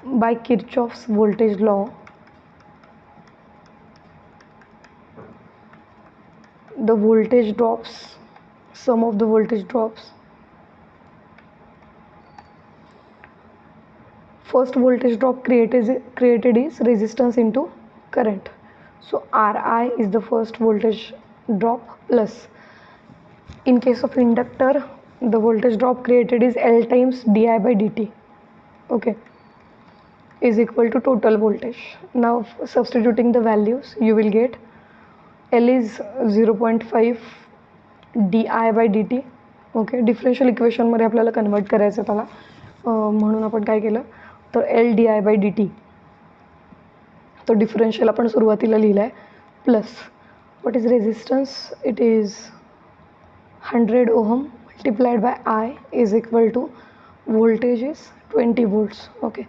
by Kirchhoff's voltage law, the voltage drops, sum of the voltage drops. First voltage drop created is resistance into current. So Ri is the first voltage drop plus, in case of inductor, the voltage drop created is L times di by dt, okay, is equal to total voltage. Now substituting the values, you will get L is 0.5 di by dt, okay. Differential इक्वेशनमध्ये आपल्याला convert करायचं त्याला, म्हणून आपण काय केलं तर L D I by D T, तो डिफरन्शियल आपण सुरुवातीला लिहिला आहे, plus what is resistance, it is 100 ohm multiplied by I is equal to voltage is 20 volts, okay.